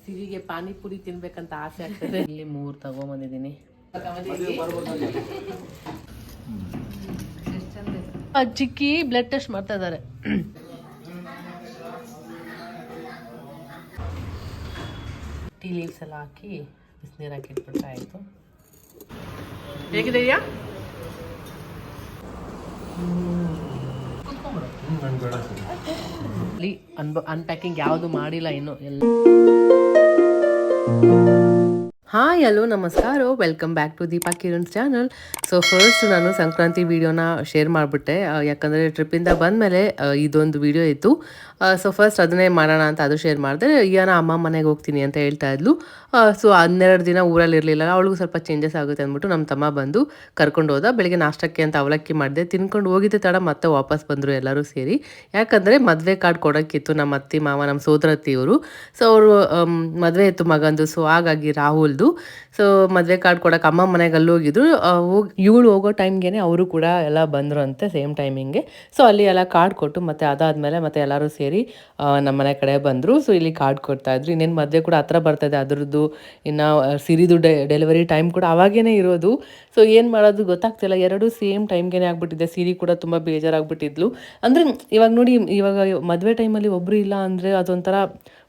ಸಿರಿಗೆ ಪಾನಿಪುರಿ ತಿನ್ಬೇಕಂತ ಆಸೆ ಆಗ್ತದೆ. ಇಲ್ಲಿ 3 ತಗೊಂಬಂದಿದ್ದೀನಿ. ಚಿಕ್ಕಿ ಬ್ಲಡ್ ಟೆಸ್ಟ್ ಮಾಡ್ತಾ ಇದ್ದಾರೆ. ಟೀ ಲೀವ್ಸ್ ಎಲ್ಲ ಹಾಕಿ ಬಿಸಿನೀರು ಹಾಕಿ ಇಟ್ಬಿಟ್ರೆ ಆಯಿತು. ಹೇಗಿದೆಯಾ? ಅನ್ಪ್ಯಾಕಿಂಗ್ ಯಾವುದು ಮಾಡಿಲ್ಲ ಇನ್ನು. ಎಲ್ಲ ಹಾಯ್ ಹಲೋ ನಮಸ್ಕಾರ, welcome back to Deepa Kiran's channel. So first ನಾನು ಸಂಕ್ರಾಂತಿ ವಿಡಿಯೋನ ಶೇರ್ ಮಾಡಿಬಿಟ್ಟೆ, ಯಾಕಂದರೆ ಟ್ರಿಪ್ಪಿಂದ ಬಂದಮೇಲೆ ಇದೊಂದು ವಿಡಿಯೋ ಇತ್ತು. ಸೊ ಫಸ್ಟ್ ಅದನ್ನೇ ಮಾಡೋಣ ಅಂತ ಅದು ಶೇರ್ ಮಾಡಿದೆ. ಈಗಾನ ಅಮ್ಮ ಮನೆಗೆ ಹೋಗ್ತೀನಿ ಅಂತ ಹೇಳ್ತಾ ಇದ್ಲು. ಸೊ 12 ದಿನ ಊರಲ್ಲಿ ಇರಲಿಲ್ಲ, ಅವಳಿಗೂ ಸ್ವಲ್ಪ ಚೇಂಜಸ್ ಆಗುತ್ತೆ ಅಂದ್ಬಿಟ್ಟು ನಮ್ಮ ತಮ್ಮ ಬಂದು ಕರ್ಕೊಂಡು ಹೋದ. ಬೆಳಿಗ್ಗೆ ನಾಷ್ಟಕ್ಕೆ ಅಂತ ಅವಲಕ್ಕಿ ಮಾಡಿದೆ, ತಿನ್ಕೊಂಡು ಹೋಗಿದ್ದೆ ತಡ ಮತ್ತೆ ವಾಪಸ್ ಬಂದರು ಎಲ್ಲರೂ ಸೇರಿ. ಯಾಕಂದರೆ ಮದುವೆ ಕಾರ್ಡ್ ಕೊಡೋಕ್ಕಿತ್ತು ನಮ್ಮ ಅತ್ತಿ ಮಾವ, ನಮ್ಮ ಸೋದರತ್ತಿಯವರು. ಸೊ ಅವರು ಮದುವೆ ಇತ್ತು ಮಗಂದು, ಸೊ ಹಾಗಾಗಿ ರಾಹುಲ್ದು. ಸೊ ಮದುವೆ ಕಾರ್ಡ್ ಕೊಡೋಕೆ ಅಮ್ಮ ಮನೆಗೆ ಅಲ್ಲಿ ಹೋಗಿದ್ರು. ಇವಳು ಹೋಗೋ ಟೈಮ್ಗೆ ಅವರು ಕೂಡ ಎಲ್ಲ ಬಂದರು ಅಂತೆ ಸೇಮ್ ಟೈಮಿಂಗ್ಗೆ. ಸೊ ಅಲ್ಲಿ ಎಲ್ಲ ಕಾರ್ಡ್ ಕೊಟ್ಟು ಮತ್ತೆ ಅದಾದಮೇಲೆ ಮತ್ತೆ ಎಲ್ಲರೂ ಸೇರಿ ನಮ್ಮ ಮನೆ ಕಡೆ ಬಂದರು. ಸೊ ಇಲ್ಲಿ ಕಾರ್ಡ್ ಕೊಡ್ತಾಯಿದ್ರು. ಇನ್ನೇನು ಮದುವೆ ಕೂಡ ಹತ್ರ ಬರ್ತದೆ, ಅದರದ್ದು ಇನ್ನು ಸಿರಿದು ಡೆಲಿವರಿ ಟೈಮ್ ಕೂಡ ಅವಾಗೇ ಇರೋದು. ಸೊ ಏನು ಮಾಡೋದು ಗೊತ್ತಾಗ್ತಿಲ್ಲ, ಎರಡೂ ಸೇಮ್ ಟೈಮ್ಗೆ ಆಗ್ಬಿಟ್ಟಿದೆ. ಸಿರಿ ಕೂಡ ತುಂಬ ಬೇಜಾರಾಗ್ಬಿಟ್ಟಿದ್ಲು. ಅಂದರೆ ಇವಾಗ ನೋಡಿ, ಇವಾಗ ಮದುವೆ ಟೈಮಲ್ಲಿ ಒಬ್ಬರು ಇಲ್ಲ ಅಂದರೆ ಅದೊಂಥರ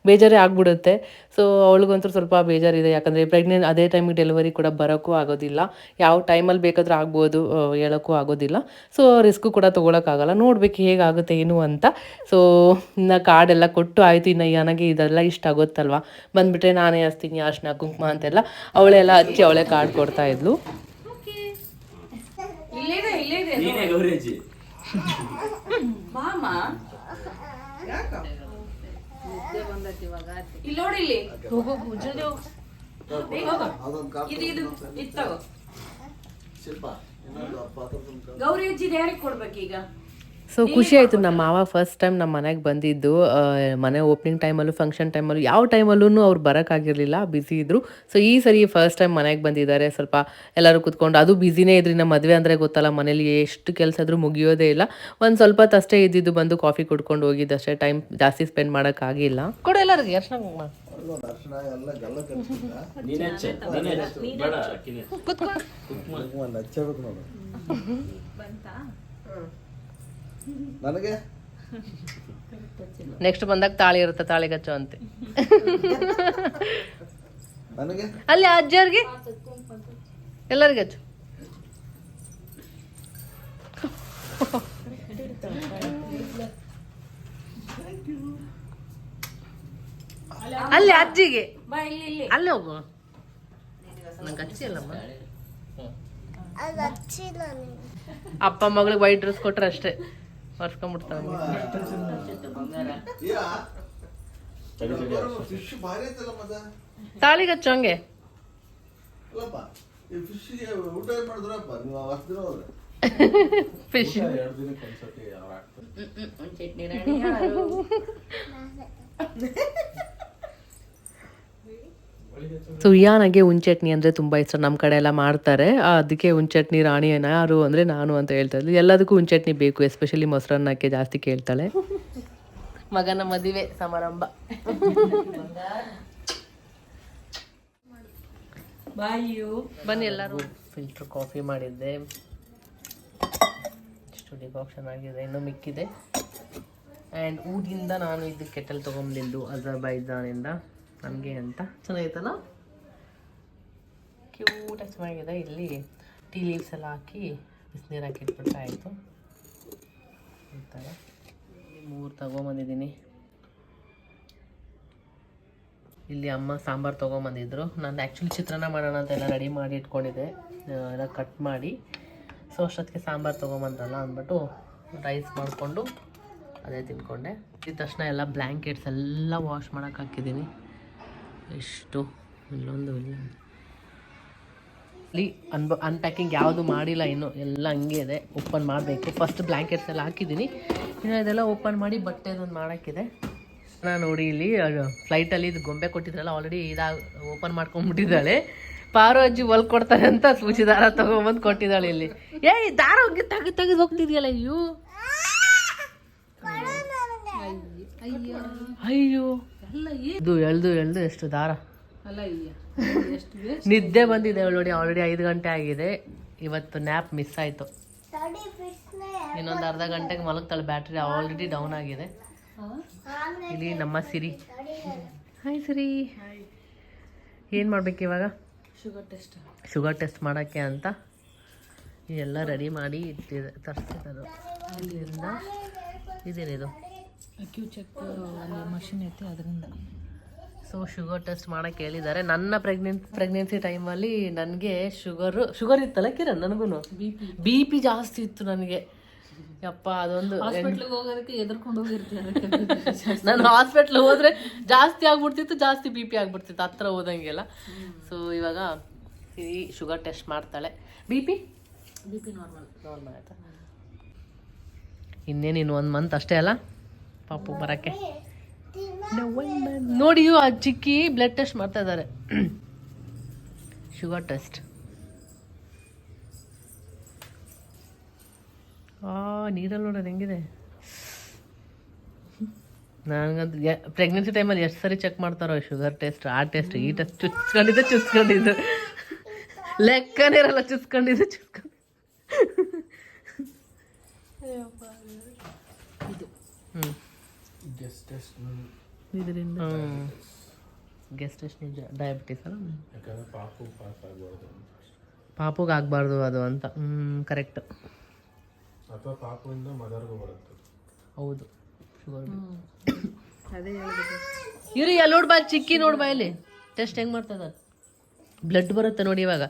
ಬೇಜಾರೇ ಆಗ್ಬಿಡುತ್ತೆ. ಸೊ ಅವಳಿಗಂತೂ ಸ್ವಲ್ಪ ಬೇಜಾರಿದೆ, ಯಾಕಂದರೆ ಪ್ರೆಗ್ನೆಂಟ್ ಅದೇ ಟೈಮಿಗೆ ಡೆಲಿವರಿ ಕೂಡ ಬರೋಕ್ಕೂ ಆಗೋದಿಲ್ಲ. ಯಾವ ಟೈಮಲ್ಲಿ ಬೇಕಾದರೂ ಆಗ್ಬೋದು, ಹೇಳೋಕ್ಕೂ ಆಗೋದಿಲ್ಲ. ಸೊ ರಿಸ್ಕು ಕೂಡ ತೊಗೊಳಕ್ಕಾಗಲ್ಲ. ನೋಡ್ಬೇಕು ಹೇಗಾಗುತ್ತೆ ಏನು ಅಂತ. ಸೊ ಇನ್ನು ಕಾರ್ಡೆಲ್ಲ ಕೊಟ್ಟು ಆಯಿತು. ಇನ್ನು ನನಗೆ ಇದೆಲ್ಲ ಇಷ್ಟ ಆಗುತ್ತಲ್ವ, ಬಂದುಬಿಟ್ರೆ ನಾನೇ ಹಚ್ತೀನಿ ಅರ್ಶಿನ ಕುಂಕುಮ ಅಂತೆಲ್ಲ. ಅವಳೆಲ್ಲ ಹಚ್ಚಿ ಅವಳೇ ಕಾರ್ಡ್ ಕೊಡ್ತಾಯಿದ್ಲು. ಗೌರಿ ಅಜ್ಜಿ ಯಾರಿಗೆ ಕೊಡ್ಬೇಕೀಗ? ಸೊ ಖುಷಿ ಆಯಿತು. ನಮ್ಮ ಮಾವ ಫಸ್ಟ್ ಟೈಮ್ ನಮ್ಮ ಮನೆಗೆ ಬಂದಿದ್ದು. ಮನೆ ಓಪನಿಂಗ್ ಟೈಮಲ್ಲೂ ಫಂಕ್ಷನ್ ಟೈಮಲ್ಲೂ ಯಾವ ಟೈಮಲ್ಲೂ ಅವ್ರು ಬರೋಕ್ಕಾಗಿರಲಿಲ್ಲ, ಬ್ಯುಸಿ ಇದ್ದರು. ಸೊ ಈ ಸರಿ ಫಸ್ಟ್ ಟೈಮ್ ಮನೆಗೆ ಬಂದಿದ್ದಾರೆ. ಸ್ವಲ್ಪ ಎಲ್ಲರೂ ಕೂತ್ಕೊಂಡು, ಅದು ಬ್ಯುಸಿನೇ ಇದ್ರಿ. ನಮ್ಮ ಮದುವೆ ಅಂದರೆ ಗೊತ್ತಲ್ಲ, ಮನೇಲಿ ಎಷ್ಟು ಕೆಲಸ ಆದರೂ ಮುಗಿಯೋದೇ ಇಲ್ಲ. ಒಂದು ಸ್ವಲ್ಪ ಹೊತ್ತಷ್ಟೇ ಇದ್ದಿದ್ದು, ಬಂದು ಕಾಫಿ ಕುಡ್ಕೊಂಡು ಹೋಗಿದ್ದಷ್ಟೇ, ಟೈಮ್ ಜಾಸ್ತಿ ಸ್ಪೆಂಡ್ ಮಾಡೋಕ್ಕಾಗಿಲ್ಲ. ಕೊಡು ಎಲ್ಲರಿಗೆ ಅರ್ಶಿನ ಕುಂಕುಮ. ನನಗೆ ನೆಕ್ಸ್ಟ್ ಬಂದಾಗ ತಾಳಿ ಇರುತ್ತೆ, ತಾಳಿಗೆ ಹಚ್ಚು ಅಂತೆ. ನನಗೆ ಅಲ್ಲಿ ಅಜ್ಜವ್ರಿಗೆ ಎಲ್ಲರಿಗೆ ಹಚ್ಚು. ಅಲ್ಲಿ ಅಜ್ಜಿಗೆ ಅಲ್ಲಿ ಹೋಗು. ನಂಗೆ ಹಚ್ಚಿಲ್ಲಮ್ಮ. ಅಪ್ಪ ಮಗಳಿಗೆ ವೈಟ್ ಡ್ರೆಸ್ ಕೊಟ್ರೆ ಅಷ್ಟೇ, ಬರ್ಸ್ಕೊಂಡ್ಬಿಡ್ತಾನೆ. ತಾಳಿಗೆ ಹಚ್ಚು ಹಂಗೆ. ಫಿಶ್ ಸೊ ಯಾನಾಗೆ ಉಂಚಟ್ನಿ ಅಂದರೆ ತುಂಬ ಇಷ್ಟ. ನಮ್ಮ ಕಡೆ ಎಲ್ಲ ಮಾಡ್ತಾರೆ, ಅದಕ್ಕೆ ಉಂಚಟ್ನಿ ರಾಣಿ ಯಾರು ಅಂದರೆ ನಾನು ಅಂತ ಹೇಳ್ತಾ ಇದ್ಲು. ಎಲ್ಲದಕ್ಕೂ ಉಂಚಟ್ನಿ ಬೇಕು, ಎಸ್ಪೆಷಲಿ ಮೊಸರನ್ನಕ್ಕೆ ಜಾಸ್ತಿ ಕೇಳ್ತಾಳೆ. ಮಗನ ಮದುವೆ ಸಮಾರಂಭ. ಬನ್ನಿ ಎಲ್ಲರೂ. ಫಿಲ್ಟರ್ ಕಾಫಿ ಮಾಡಿದ್ದೆ, ಇಷ್ಟು ಡಿಕಾಕ್ಷನ್ ಆಗಿದೆ, ಇನ್ನೂ ಮಿಕ್ಕಿದೆ. ಆ್ಯಂಡ್ ಊರಿಂದ ನಾನು ಇದು ಕೆಟಲ್ ತೊಗೊಂಬಂದಿದ್ದು ಅಜರ್ಬೈಜಾನಿಂದ ನನಗೆ ಅಂತ. ಚೆನ್ನಾಗಿತ್ತಲ್ಲ, ಕ್ಯೂಟಾಗಿ ಚೆನ್ನಾಗಿದೆ. ಇಲ್ಲಿ ಟೀ ಲೀವ್ಸ್ ಎಲ್ಲ ಹಾಕಿ ಬಿಸಿನೀರು ಹಾಕಿ ಇಟ್ಬಿಟ್ರೆ ಆಯಿತು. ಈ ಥರ 3 ತೊಗೊಂಬಂದಿದ್ದೀನಿ. ಇಲ್ಲಿ ಅಮ್ಮ ಸಾಂಬಾರು ತೊಗೊಂಬಂದಿದ್ರು. ನಾನು ಆ್ಯಕ್ಚುಲಿ ಚಿತ್ರಾನ್ನ ಮಾಡೋಣ ಅಂತ ಎಲ್ಲ ರೆಡಿ ಮಾಡಿ ಇಟ್ಕೊಂಡಿದ್ದೆ, ಎಲ್ಲ ಕಟ್ ಮಾಡಿ. ಸೊ ಅಷ್ಟೊತ್ತಿಗೆ ಸಾಂಬಾರು ತೊಗೊಂಬಂದ್ರಲ್ಲ ಅಂದ್ಬಿಟ್ಟು ರೈಸ್ ಮಾಡಿಕೊಂಡು ಅದೇ ತಿನ್ಕೊಂಡೆ. ಇದ್ದ ತಕ್ಷಣ ಎಲ್ಲ ಬ್ಲ್ಯಾಂಕೆಟ್ಸ್ ಎಲ್ಲ ವಾಶ್ ಮಾಡೋಕೆ ಹಾಕಿದ್ದೀನಿ. ಎಷ್ಟು ಇಲ್ಲೊಂದು ಇಲ್ಲ. ಇಲ್ಲಿ ಅನ್ಪ್ಯಾಕಿಂಗ್ ಯಾವುದು ಮಾಡಿಲ್ಲ ಇನ್ನು, ಎಲ್ಲ ಹಂಗೆ ಇದೆ. ಓಪನ್ ಮಾಡಬೇಕು. ಫಸ್ಟ್ ಬ್ಲ್ಯಾಂಕೆಟ್ಸ್ ಎಲ್ಲ ಹಾಕಿದ್ದೀನಿ, ಇನ್ನು ಇದೆಲ್ಲ ಓಪನ್ ಮಾಡಿ ಬಟ್ಟೆದೊಂದು ಮಾಡೋಕ್ಕಿದೆ. ನಾನು ನೋಡಿ ಇಲ್ಲಿ ಫ್ಲೈಟಲ್ಲಿ ಇದು ಗೊಂಬೆ ಕೊಟ್ಟಿದ್ರಲ್ಲ, ಆಲ್ರೆಡಿ ಓಪನ್ ಮಾಡ್ಕೊಂಡ್ಬಿಟ್ಟಿದ್ದಾಳೆ. ಪಾರು ಅಜ್ಜಿ ಹೊಲ್ಕೊಡ್ತಾರೆ ಅಂತ ಸೂಚಿ ದಾರ ತೊಗೊಂಬಂದು ಕೊಟ್ಟಿದ್ದಾಳೆ. ಇಲ್ಲಿ ದಾರ ಹೋಗಿ ತೆಗೆದು ಹೋಗ್ತಿದ್ಯಲ್ಲ. ಅಯ್ಯೋ ಇದು ಎಳ್ದು ಎಷ್ಟು ದಾರ ಅಲ್ಲ ಎಷ್ಟು ನಿದ್ದೆ ಬಂದಿದೆ ನೋಡಿ. ಆಲ್ರೆಡಿ 5 ಗಂಟೆ ಆಗಿದೆ. ಇವತ್ತು ನ್ಯಾಪ್ ಮಿಸ್ ಆಯಿತು. ಇನ್ನೊಂದು ಅರ್ಧ ಗಂಟೆಗೆ ಮಲಗ್ತಾಳೆ. ಬ್ಯಾಟ್ರಿ ಆಲ್ರೆಡಿ ಡೌನ್ ಆಗಿದೆ. ಇಲ್ಲಿ ನಮ್ಮ ಸಿರಿ. ಹಾಯ್ ಸಿರಿ. ಏನು ಮಾಡ್ಬೇಕು ಇವಾಗ? ಶುಗರ್ ಟೆಸ್ಟ್ ಮಾಡೋಕ್ಕೆ ಅಂತ ಎಲ್ಲ ರೆಡಿ ಮಾಡಿ ತರಿಸ್ತಿದ್ದು. ಅಲ್ಲಿಂದ ಇದೇನಿದು ಕ್ಯೂ ಚೆಕ್ ಮಷಿನ್ ಐತಿ ಅದರಿಂದ. ಸೊ ಶುಗರ್ ಟೆಸ್ಟ್ ಮಾಡೋಕ್ಕೆ ಹೇಳಿದ್ದಾರೆ. ನನ್ನ ಪ್ರೆಗ್ನೆನ್ಸಿ ಟೈಮಲ್ಲಿ ನನಗೆ ಶುಗರ್ ಇತ್ತಲ್ಲ ಕಿರಣ್, ನನಗೂ ಬಿ ಪಿ ಜಾಸ್ತಿ ಇತ್ತು ನನಗೆ. ಯಪ್ಪ ಅದೊಂದು ಹೋಗೋದಕ್ಕೆ ಎದ್ರಕೊಂಡು ಹೋಗಿರ್ತೀವಿ. ನಾನು ಹಾಸ್ಪಿಟ್ಲಿಗೆ ಹೋದ್ರೆ ಜಾಸ್ತಿ ಆಗ್ಬಿಡ್ತಿತ್ತು, ಜಾಸ್ತಿ ಬಿ ಪಿ ಆಗ್ಬಿಡ್ತಿತ್ತು ಹತ್ರ ಹೋದಂಗೆಲ್ಲ. ಸೊ ಇವಾಗ ಶುಗರ್ ಟೆಸ್ಟ್ ಮಾಡ್ತಾಳೆ. ಬಿ ಪಿ ನಾರ್ಮಲ್ ಆಯ್ತಾ? ಇನ್ನೇನು 1 ಮಂತ್ ಅಷ್ಟೇ ಅಲ್ಲ ಪಾಪು ಬರೋಕ್ಕೆ. ನೋಡಿ ಆ ಚಿಕ್ಕಿ ಬ್ಲಡ್ ಟೆಸ್ಟ್ ಮಾಡ್ತಾ ಇದ್ದಾರೆ. Sugar test. ನೀರಲ್ಲಿ ನೋಡೋದು ಹೆಂಗಿದೆ. ನನಗಂತೂ ಪ್ರೆಗ್ನೆನ್ಸಿ ಟೈಮಲ್ಲಿ ಎಷ್ಟು ಸರಿ ಚೆಕ್ ಮಾಡ್ತಾರೋ ಶುಗರ್ ಟೆಸ್ಟ್, ಆ ಟೆಸ್ಟ್, ಈ ಟೆಸ್ಟ್. ಚುಚ್ಕೊಂಡಿದ್ದು ಲೆಕ್ಕನೇ ಇರಲ್ಲ. ಚುಚ್ಕೊಂಡಿದ್ದು ಇದರಿಂದ ಗೆಸ್ಟ್ ಟೆಸ್ಟ್ ಡಯಾಬಿಟಿಸ್ ಅಲ್ಲ, ಪಾಪುಗೆ ಆಗಬಾರ್ದು ಅದು ಅಂತ. ಕರೆಕ್ಟ್. ಹೌದು ಶುಗರ್. ಇವ್ರಿ ಅಲ್ಲಿ ನೋಡ್ಬಾ, ಚಿಕ್ಕಿ ನೋಡ್ಬಾ ಇಲ್ಲಿ ಟೆಸ್ಟ್ ಹೆಂಗ್ ಮಾಡ್ತದ. ಬ್ಲಡ್ ಬರುತ್ತೆ ನೋಡಿ ಇವಾಗ.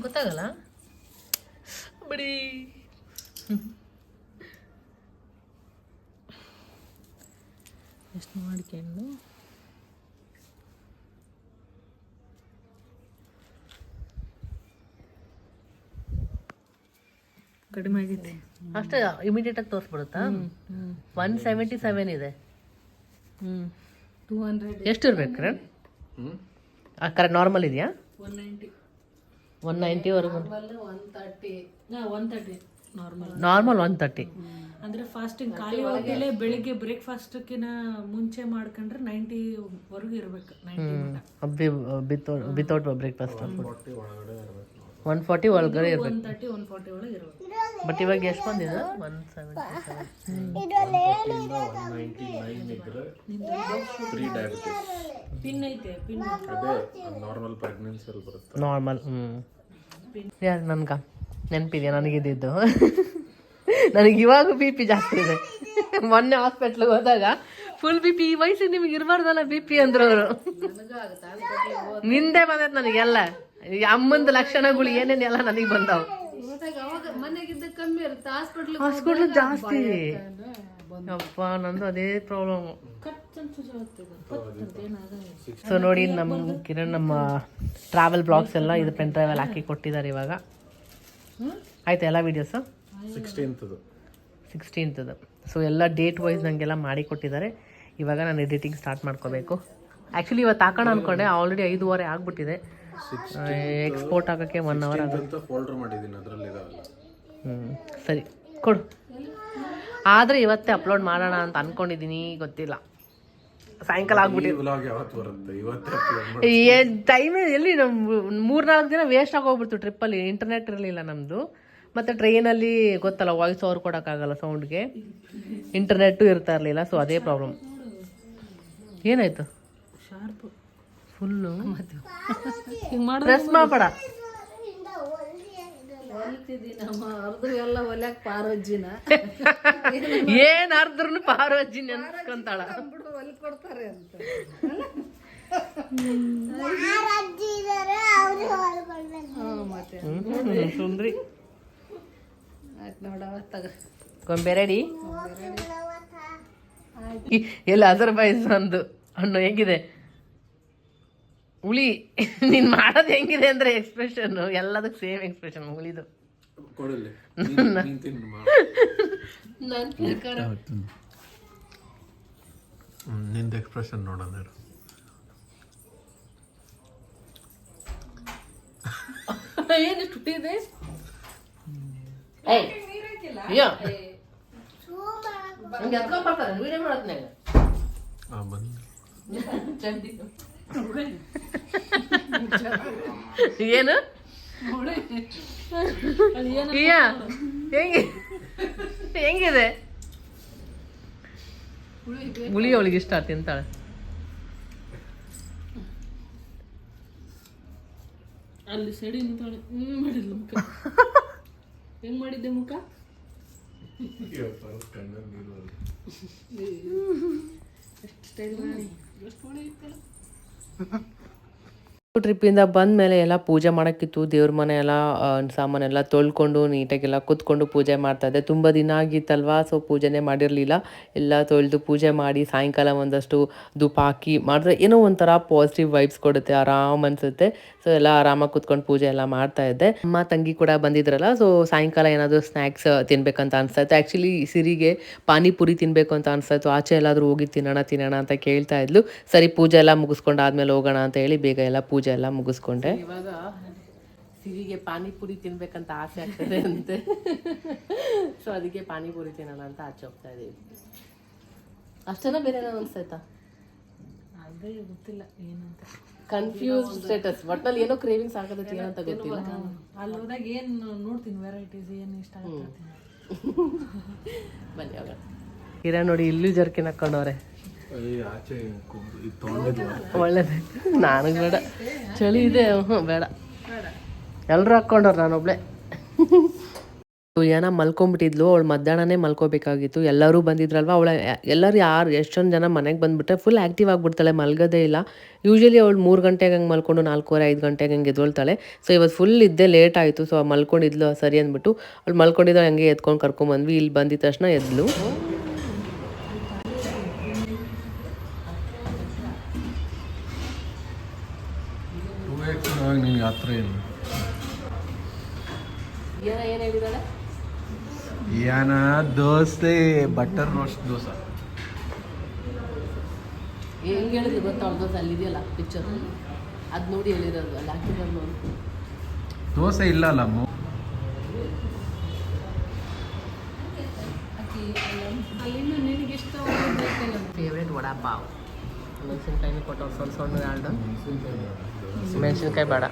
ಗೊತ್ತಾಗಲ್ಲ ಬಿಡಿ. ಎಷ್ಟು ಮಾಡ್ಕೊಂಡು ಕಡಿಮೆ ಆಗೈತೆ ಅಷ್ಟೇ. ಇಮಿಡಿಯೇಟ್ ಆಗಿ ತೋರಿಸ್ಬಿಡುತ್ತಾ? 177 ಇದೆ. 200 ಎಷ್ಟು ಇರ್ಬೇಕು ಕರೆಕ್ಟ್? ನಾರ್ಮಲ್ ಇದೆಯಾ? 190 ವರೆಗೂ. 130 ನಾರ್ಮಲ್ 130. ಅಂದ್ರೆ ಫಾಸ್ಟಿಂಗ್ ಖಾಲಿ ಹೋಗಿಲ್ಲ. ಬೆಳಿಗ್ಗೆ ಬ್ರೇಕ್ಫಾಸ್ಟ್ಕಿನ ಮುಂಚೆ ಮಾಡ್ಕೊಂಡ್ರೆ 90 ವರೆಗೂ ಇರ್ಬೇಕು. 90 ವಿತೌಟ್ ಬ್ರೇಕ್ಫಾಸ್ಟ್ 140 ಒಳಗಡೆ ಇರ್ಬೇಕು. 130 140 ಒಳಗೆ ಇರ್ಬೇಕು. ಬಟ್ ಇವಾಗ ಎಷ್ಟು ಬಂದಿದೆ? 177. ಪಿನ್ ಐತೆ. Pin normal. ಯಾರು ನನ್ಗ ನೆನಪಿದೆ ನನಗಿದ್ದು. ನನಗೆ ಇವಾಗ ಬಿ ಪಿ ಜಾಸ್ತಿ ಇದೆ. ಮೊನ್ನೆ ಹಾಸ್ಪಿಟ್ಲಿಗೆ ಹೋದಾಗ ಫುಲ್ ಬಿ ಪಿ. ಈ ವಯಸ್ಸಿಗೆ ನಿಮ್ಗೆ ಇರಬಾರ್ದಲ್ಲ ಬಿ ಪಿ ಅಂದ್ರು ಅವರು. ನಿಂದೆ ಬಂದೈತೆ ನನಗೆಲ್ಲ. ಅಮ್ಮಂದು ಲಕ್ಷಣಗಳು ಏನೇನೆಲ್ಲ ನನಗೆ ಬಂದಾವ. ಹಾಸ್ಪಿಟ್ಲ್ ಜಾಸ್ತಿ. ಅಪ್ಪ ನಂದು ಅದೇ ಪ್ರಾಬ್ಲಮ್. ಸೊ ನೋಡಿ ನಮ್ಮ ಕಿರಣ್ ನಮ್ಮ ಟ್ರಾವೆಲ್ ಬ್ಲಾಗ್ಸ್ ಎಲ್ಲ ಇದು ಪೆನ್ ಡ್ರೈವಲ್ಲಿ ಹಾಕಿ ಕೊಟ್ಟಿದ್ದಾರೆ ಇವಾಗ. ಆಯ್ತಾ ಎಲ್ಲ ವೀಡಿಯೋಸು? 16th. ಸೊ ಎಲ್ಲ ಡೇಟ್ ವೈಸ್ ನನಗೆಲ್ಲ ಮಾಡಿ ಕೊಟ್ಟಿದ್ದಾರೆ. ಇವಾಗ ನಾನು ಎಡಿಟಿಂಗ್ ಸ್ಟಾರ್ಟ್ ಮಾಡ್ಕೋಬೇಕು. ಆ್ಯಕ್ಚುಲಿ ಇವತ್ತು ಹಾಕೋಣ ಅಂದ್ಕೊಂಡೆ, ಆಲ್ರೆಡಿ 5:15 ಆಗ್ಬಿಟ್ಟಿದೆ. ಎಕ್ಸ್ಪೋರ್ಟ್ ಆಗೋಕ್ಕೆ 1 hour ಆಗುತ್ತೆ. ಸರಿ ಕೊಡು. ಆದರೆ ಇವತ್ತೇ ಅಪ್ಲೋಡ್ ಮಾಡೋಣ ಅಂತ ಅಂದ್ಕೊಂಡಿದ್ದೀನಿ. ಗೊತ್ತಿಲ್ಲ, ಸಾಯಂಕಾಲ ಆಗ್ಬಿಟ್ಟಿದೆ. ಟೈಮೇ ಎಲ್ಲಿ. ನಮ್ಮ 3-4 ದಿನ ವೇಸ್ಟ್ ಆಗೋಗ್ಬಿಡ್ತು ಟ್ರಿಪ್ಪಲ್ಲಿ. ಇಂಟರ್ನೆಟ್ ಇರಲಿಲ್ಲ ನಮ್ಮದು. ಮತ್ತು ಟ್ರೈನಲ್ಲಿ ಗೊತ್ತಲ್ಲ, ವಾಯ್ಸ್ ಓವರ್ ಕೊಡೋಕ್ಕಾಗಲ್ಲ ಸೌಂಡ್ಗೆ. ಇಂಟರ್ನೆಟ್ಟು ಇರ್ತಾ ಇರಲಿಲ್ಲ. ಸೊ ಅದೇ ಪ್ರಾಬ್ಲಮ್. ಏನಾಯ್ತು? ಫುಲ್ಲು ಪ್ರೆಸ್ ಮಾಡಬೇಡ. ಏನ್ ಅರ್ಧರ್ನು ಪಾರ್ವಜ್ಜಿ ನೆನ್ಸ್ಕೊಂತಾಳ. ಸುಂದ್ರಿ ಗೊಂಬೆ ರೆಡಿ. ಎಲ್ಲ ಅಜರ್ಬೈಜಾನ್ದು ಹಣ್ಣು ಹೇಗಿದೆ ಹುಳಿ. ನೀನ್ ಮಾಡೋದು ಹೆಂಗಿದೆ ಅಂದ್ರೆ ಎಕ್ಸ್ಪ್ರೆಷನ್ ಎಲ್ಲದಕ್ಕೆ ಸೇಮ್ ಎಕ್ಸ್ಪ್ರೆಷನ್ ಹುಳಿದು. ನಿಂದ ಎಕ್ಸ್ಪ್ರೆಷನ್ ನೋಡೋಣ. ಏನು ತುಟ್ಟಿದೆ? ಏಯ್ ಅಯ್ಯೋ ಹಂಗೆ ಎತ್ಕೊಂಡ್ ಬರ್ತಾರೆ ವಿಡಿಯೋ ಮಾಡತ್ನಾಗ ಬಂದು ಏನು ಅಯ್ಯ ಹೆಂಗೆ ಹೆಂಗಿದೆ ಹುಳಿ ಅವಳಿಗೆ ಇಷ್ಟ ತಿಂತಾಳೆ ಅಲ್ಲಿ ಸೈಡಿ ನಿಂತಾಳೆ ಮಾಡಿದ್ಲು ಮುಖ ಹೆಂಗ್ ಮಾಡಿದ್ದೆ ಮುಖ ಎಷ್ಟು ಸ್ಟೈಲ್ ಮಾಡಿ ಎಷ್ಟು ಹೊಳೆ ಇತ್ತಲ್ಲ. ಟ್ರಿಪ್ಪಿಂದ ಬಂದ ಮೇಲೆ ಎಲ್ಲ ಪೂಜೆ ಮಾಡೋಕ್ಕಿತ್ತು ದೇವ್ರ ಮನೆ ಎಲ್ಲ ಸಾಮಾನೆಲ್ಲ ತೊಳ್ಕೊಂಡು ನೀಟಾಗೆಲ್ಲ ಕೂತ್ಕೊಂಡು ಪೂಜೆ ಮಾಡ್ತಾಯಿದ್ದೆ ತುಂಬ ದಿನ ಆಗಿತ್ತಲ್ವಾ ಸೊ ಪೂಜೆನೇ ಮಾಡಿರಲಿಲ್ಲ ಎಲ್ಲ ತೊಳೆದು ಪೂಜೆ ಮಾಡಿ ಸಾಯಂಕಾಲ ಒಂದಷ್ಟು ಧೂಪ ಹಾಕಿ ಮಾಡಿದ್ರೆ ಏನೋ ಒಂಥರ ಪಾಸಿಟಿವ್ ವೈಬ್ಸ್ ಕೊಡುತ್ತೆ ಆರಾಮ್ ಅನಿಸುತ್ತೆ ಸೊ ಎಲ್ಲ ಆರಾಮಾಗಿ ಕೂತ್ಕೊಂಡು ಪೂಜೆ ಎಲ್ಲ ಮಾಡ್ತಾಯಿದ್ದೆ ಅಮ್ಮ ತಂಗಿ ಕೂಡ ಬಂದಿದ್ರಲ್ಲ ಸೊ ಸಾಯಂಕಾಲ ಏನಾದರೂ ಸ್ನ್ಯಾಕ್ಸ್ ತಿನ್ಬೇಕಂತ ಅನಿಸ್ತಾಯಿತ್ತು ಆ್ಯಕ್ಚುಲಿ ಸಿರಿಗೆ ಪಾನಿಪುರಿ ತಿನ್ನಬೇಕು ಅಂತ ಅನಿಸ್ತಾಯಿತ್ತು ಆಚೆ ಎಲ್ಲಾದರೂ ಹೋಗಿ ತಿನ್ನೋಣ ಅಂತ ಕೇಳ್ತಾ ಇದ್ಲು ಸರಿ ಪೂಜೆ ಎಲ್ಲ ಮುಗಿಸ್ಕೊಂಡು ಆದಮೇಲೆ ಹೋಗೋಣ ಅಂತ ಹೇಳಿ ಬೇಗ ಎಲ್ಲ ಪೂಜೆ ಎಲ್ಲ ಮುಗಿಸ್ಕೊಂಡೆ ಇವಾಗ ಸಿರಿಗೆ ಪಾನಿಪುರಿ ತಿನ್ಬೇಕಂತ ಆಸೆ ಆಗ್ತದೆ ಅಂತೆ ಸೊ ಅದಕ್ಕೆ ಪಾನಿಪುರಿ ತಿನ್ನೋಣ ಅಂತ ಆಚೆ ಹೋಗ್ತಾ ಇದೀವಿ ಅಷ್ಟೆಲ್ಲ ಬೇರೆ ಏನೋ ಅನ್ಸಾಯ್ತಾ ಅದೇ ಗೊತ್ತಿಲ್ಲ ಏನಂತ ಕನ್ಫ್ಯೂಸ್ ಸ್ಟೇಟಸ್ ಒಟ್ನಲ್ಲಿ ಏನೋ ಕ್ರೇವಿಂಗ್ಸ್ ಆಗೋದಕ್ಕೆ ಏನಂತ ಗೊತ್ತಿಲ್ಲ ಅಲ್ಲಿ ಹೋದಾಗ ಏನು ನೋಡ್ತೀನಿ ವೆರೈಟೀಸ್ ಏನು ಇಷ್ಟ ಆಗುತ್ತೆ ಬನ್ನಿ ಹೋಗೋಣ ಕಿರಣ್ ನೋಡಿ ಇಲ್ಲೂ ಜರ್ಕಿನ್ ಹಾಕೊಂಡವ್ರೆ ಆಚೆ ಒಳ್ಳೇದು ನನಗೆ ಬೇಡ ಚಳಿ ಇದೆ ಬೇಡ ಎಲ್ಲರೂ ಹಾಕ್ಕೊಂಡವ್ರು ನಾನೊಬ್ಳೆ ಏನೋ ಮಲ್ಕೊಂಡ್ಬಿಟ್ಟಿದ್ಲು ಅವಳು ಮಧ್ಯಾಹ್ನನೇ ಮಲ್ಕೋಬೇಕಾಗಿತ್ತು ಎಲ್ಲರೂ ಬಂದಿದ್ರಲ್ವ ಎಲ್ಲರೂ ಎಷ್ಟೊಂದು ಜನ ಮನೆಗೆ ಬಂದುಬಿಟ್ರೆ ಫುಲ್ ಆ್ಯಕ್ಟಿವ್ ಆಗಿಬಿಡ್ತಾಳೆ ಮಲ್ಗೋದೇ ಇಲ್ಲ ಯೂಶ್ವಲಿ ಅವಳು 3 ಗಂಟೆಗೆ ಹಂಗೆ ಮಲ್ಕೊಂಡು 4:30-5 ಗಂಟೆಗೆ ಹಂಗೆ ಎದ್ದೊಳ್ತಾಳೆ ಸೊ ಇವತ್ತು ಫುಲ್ ಇದ್ದೇ ಲೇಟ್ ಆಯಿತು ಸೊ ಮಲ್ಕೊಂಡಿದ್ಲು ಸರಿ ಅಂದ್ಬಿಟ್ಟು ಅವಳು ಮಲ್ಕೊಂಡಿದ್ದು ಹಂಗೆ ಎತ್ಕೊಂಡು ಕರ್ಕೊಂಬಂದ್ವಿ ಇಲ್ಲಿ ಬಂದಿದ ತಕ್ಷಣ ಎದ್ಲು ನೀನು ಯಾತ್ರೆ ಏನು ಏನು ಹೇಳಿದಾಳೆ ಏನ ದೋಸೆ ಬಟರ್ ರೋಸ್ಟ್ ದೋಸೆ ಹೆಂಗೆ ಹೇಳಿದ್ರು ಗೊತ್ತಾ ಅವ್ಳ ದೋಸೆ ಅಲ್ಲಿದೆಯಲ್ಲ ಪಿಕ್ಚರ್ ಅದು ನೋಡಿ ಹೇಳಿರೋದು ಅಲ್ಲಿ ಹಾಕಿರೋದು ನೋಡಿ ದೋಸೆ ಇಲ್ಲ ಅಲ್ಲ ಅಲ್ಲಿಂದ ನಿನಗೆ ಇಷ್ಟ ಫೇವ್ರೇಟ್ ವಡಾ ಪಾವ್ ಮೆಣಸಿನ್ಕಾಯಿ ಕೊಟ್ಟವ್ರು ಸ್ವಲ್ಪ ಸಣ್ಣ ಆಲ್ಡು ಮೆಣಸಿನ್ಕಾಯಿ ಬೇಡ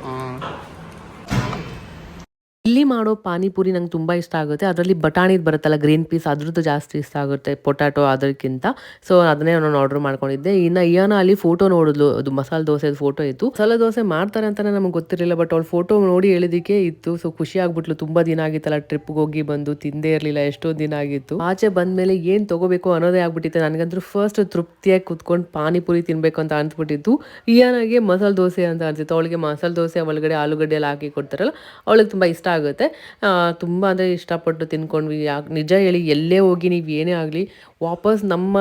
ಇಲ್ಲಿ ಮಾಡೋ ಪಾನಿಪುರಿ ನಂಗೆ ತುಂಬ ಇಷ್ಟ ಆಗುತ್ತೆ ಅದರಲ್ಲಿ ಬಟಾಣಿದು ಬರುತ್ತಲ್ಲ ಗ್ರೀನ್ ಪೀಸ್ ಅದ್ರದ್ದು ಜಾಸ್ತಿ ಇಷ್ಟ ಆಗುತ್ತೆ ಪೊಟ್ಯಾಟೊ ಅದಕ್ಕಿಂತ ಸೊ ಅದನ್ನೇ ನಾನು ಆರ್ಡರ್ ಮಾಡ್ಕೊಂಡಿದ್ದೆ ಇನ್ನು ಏನೋ ಅಲ್ಲಿ ಫೋಟೋ ನೋಡಿದ್ಲು ಅದು ಮಸಾಲೆ ದೋಸೆದು ಫೋಟೋ ಇತ್ತು ಮಸಾಲೆ ದೋಸೆ ಮಾಡ್ತಾರೆ ಅಂತಲೇ ನಮಗೆ ಗೊತ್ತಿರಲಿಲ್ಲ ಬಟ್ ಅವ್ಳು ಫೋಟೋ ನೋಡಿ ಹೇಳಿದಕ್ಕೆ ಇತ್ತು ಸೊ ಖುಷಿ ಆಗ್ಬಿಟ್ಲು ತುಂಬ ದಿನ ಆಗಿತ್ತಲ್ಲ ಟ್ರಿಪ್ಗೆ ಹೋಗಿ ಬಂದು ತಿಂದೇ ಇರಲಿಲ್ಲ ಎಷ್ಟೋ ದಿನ ಆಗಿತ್ತು ಆಚೆ ಬಂದಮೇಲೆ ಏನು ತೊಗೋಬೇಕು ಅನ್ನೋದೇ ಆಗ್ಬಿಟ್ಟಿತ್ತು ನನಗಂತೂ ಫಸ್ಟ್ ತೃಪ್ತಿಯಾಗಿ ಕುತ್ಕೊಂಡು ಪಾನಿಪುರಿ ತಿನ್ನಬೇಕು ಅಂತ ಅನ್ಸ್ಬಿಟ್ಟಿತ್ತು ಇಯಾನಾಗೆ ಮಸಾಲೆ ದೋಸೆ ಅಂತ ಅನ್ಸಿತ್ತು ಅವಳಿಗೆ ಮಸಾಲೆ ದೋಸೆ ಒಳಗಡೆ ಆಲೂಗಡ್ಡೆ ಎಲ್ಲ ಹಾಕಿ ಕೊಡ್ತಾರಲ್ಲ ಅವಳಿಗೆ ತುಂಬ ಇಷ್ಟ ಆಗುತ್ತೆ ತುಂಬ ಅಂದರೆ ಇಷ್ಟಪಟ್ಟು ತಿನ್ಕೊಂಡ್ವಿ ಯಾಕೆ ನಿಜ ಹೇಳಿ ಎಲ್ಲೇ ಹೋಗಿ ನೀವು ಏನೇ ಆಗಲಿ ವಾಪಸ್ ನಮ್ಮ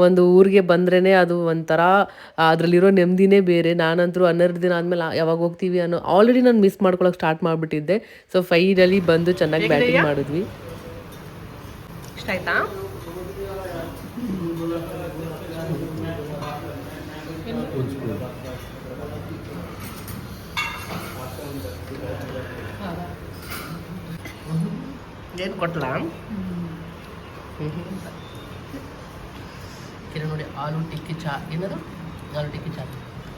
ಒಂದು ಊರಿಗೆ ಬಂದ್ರೇ ಅದು ಒಂಥರ ಅದರಲ್ಲಿರೋ ನೆಮ್ಮದಿನೇ ಬೇರೆ ನಾನಂತರೂ 12 ದಿನ ಆದಮೇಲೆ ಯಾವಾಗ ಹೋಗ್ತೀವಿ ಅನ್ನೋ ಆಲ್ರೆಡಿ ನಾನು ಮಿಸ್ ಮಾಡ್ಕೊಳಕ್ಕೆ ಸ್ಟಾರ್ಟ್ ಮಾಡಿಬಿಟ್ಟಿದ್ದೆ ಸೊ ಫೈನಲಿ ಬಂದು ಚೆನ್ನಾಗಿ ಬ್ಯಾಟಿಂಗ್ ಮಾಡಿದ್ವಿ ಇಷ್ಟ ಆಯ್ತಾ ಏನು ಕೊಟ್ಟಲ್ಲ ಕಿರಣ್ ನೋಡಿ ಆಲೂ ಟಿಕ್ಕಿ ಚಾ ಏನದು ಆಲೂ ಟಿಕ್ಕಿ ಚಾ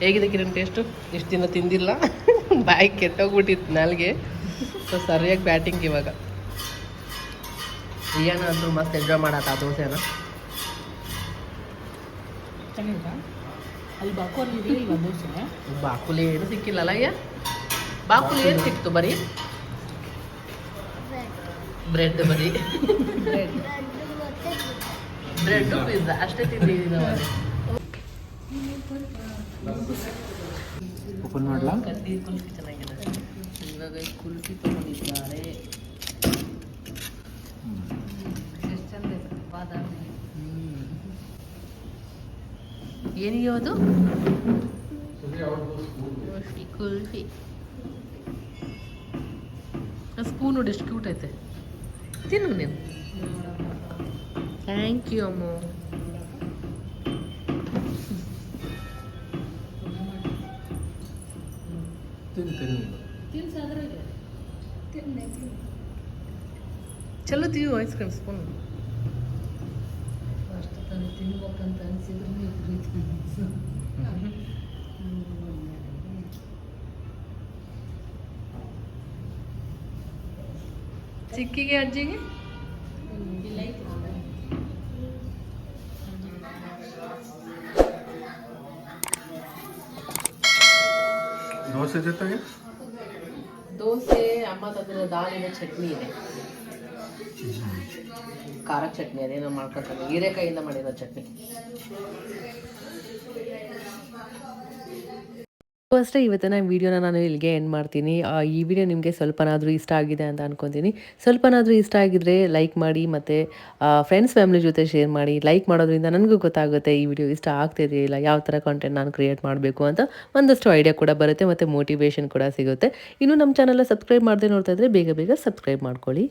ಹೇಗಿದೆ ಕಿರಣ್ ಟೇಸ್ಟು ಇಷ್ಟು ದಿನ ತಿಂದಿಲ್ಲ ಬಾಯಿ ಕೆಟ್ಟೋಗ್ಬಿಟ್ಟಿತ್ತು ನಾಲ್ಗೆ ಸೊ ಸರಿಯಾಗಿ ಬ್ಯಾಟಿಂಗ್ ಇವಾಗ ಏನಾದರೂ ಮಸ್ತ್ ಎಂಜಾಯ್ ಮಾಡತ್ತ ಆ ದೋಸೆನ ಚೆನ್ನಾಗಿಲ್ಲ ಅಲ್ಲಿ ಬಾಕೋಲಿ ಇವಾಗ ದೋಸೆ ಬಾಕುಲಿ ಏನು ಸಿಕ್ಕಿಲ್ಲಲ್ಲ ಅಯ್ಯ ಬಾಕುಲಿ ಏನು ಸಿಕ್ತು ಬರೀ ಬ್ರೆಡ್ ಬರೀ ಬ್ರೆಡ್ ಪಿಜ್ಜಾ ಅಷ್ಟೇ ತಿಂದಿದ್ದೀವಿ ನಾವು ಓಪನ್ ಮಾಡಲಾ ಕಡ್ಡಿ ಕುಲ್ಫಿ ಚೆನ್ನಾಗಿದೆ ಇವಾಗ ಕುಲ್ಫಿ ತಗೊಂಡಿದ್ದಾರೆ ಎಷ್ಟು ಚಂದ ಬಾದಾಮಿ ಏನಿಗೆ ಅದು ಕುಲ್ಫಿ ಸ್ಪೂನ್ ನೋಡಿ ಎಷ್ಟು ಕ್ಯೂಟ್ ಐತೆ ತಿನ್ನು ನೀನು ಥ್ಯಾಂಕ್ ಯು ಅಮ್ಮ ಚಲೋ ತೀವಿ ವಾಯ್ಸ್ ಕಳಿಸ್ಕೊಂಡು ಅಷ್ಟು ತಾನು ತಿನ್ಬೇಕಂತ ಅನಿಸಿದ್ರೆ ಪ್ರೀತಿ ಅನ್ಸು. ಚಿಕ್ಕಿಗೆ ಅಜ್ಜಿಗೆ ದೋಸೆ ಜೊತೆಗೆ ದೋಸೆ ಅಮ್ಮ ತಂದಿರೋ ದಾಳಿನ ಚಟ್ನಿ ಇದೆ, ಖಾರ ಚಟ್ನಿ ಅದೇನೋ ಮಾಡ್ಕೊತಾರೆ, ಹೀರೆಕಾಯಿಂದ ಮಾಡಿರೋ ಚಟ್ನಿ. ಅಷ್ಟೇ ಇವತ್ತಿನ ವಿಡಿಯೋನ ನಾನು ಇಲ್ಲಿಗೆ ಎಂಡ್ ಮಾಡ್ತೀನಿ. ಈ ವಿಡಿಯೋ ನಿಮಗೆ ಸ್ವಲ್ಪನಾದರೂ ಇಷ್ಟ ಆಗಿದೆ ಅಂತ ಅನ್ಕೊತೀನಿ. ಸ್ವಲ್ಪನಾದರೂ ಇಷ್ಟ ಆಗಿದ್ರೆ ಲೈಕ್ ಮಾಡಿ, ಮತ್ತು ಫ್ರೆಂಡ್ಸ್ ಫ್ಯಾಮಿಲಿ ಜೊತೆ ಶೇರ್ ಮಾಡಿ. ಲೈಕ್ ಮಾಡೋದ್ರಿಂದ ನನಗೂ ಗೊತ್ತಾಗುತ್ತೆ ಈ ವಿಡಿಯೋ ಇಷ್ಟ ಆಗ್ತಿದೆಯಾ ಇಲ್ಲ, ಯಾವ ಥರ ಕಾಂಟೆಂಟ್ ನಾನು ಕ್ರಿಯೇಟ್ ಮಾಡಬೇಕು ಅಂತ ಒಂದಷ್ಟು ಐಡಿಯಾ ಕೂಡ ಬರುತ್ತೆ ಮತ್ತು ಮೋಟಿವೇಶನ್ ಕೂಡ ಸಿಗುತ್ತೆ. ಇನ್ನು ನಮ್ಮ ಚಾನಲ್ನ ಸಬ್ಸ್ಕ್ರೈಬ್ ಮಾಡದೆ ನೋಡ್ತಾ ಇದ್ದರೆ ಬೇಗ ಬೇಗ ಸಬ್ಸ್ಕ್ರೈಬ್ ಮಾಡ್ಕೊಳ್ಳಿ.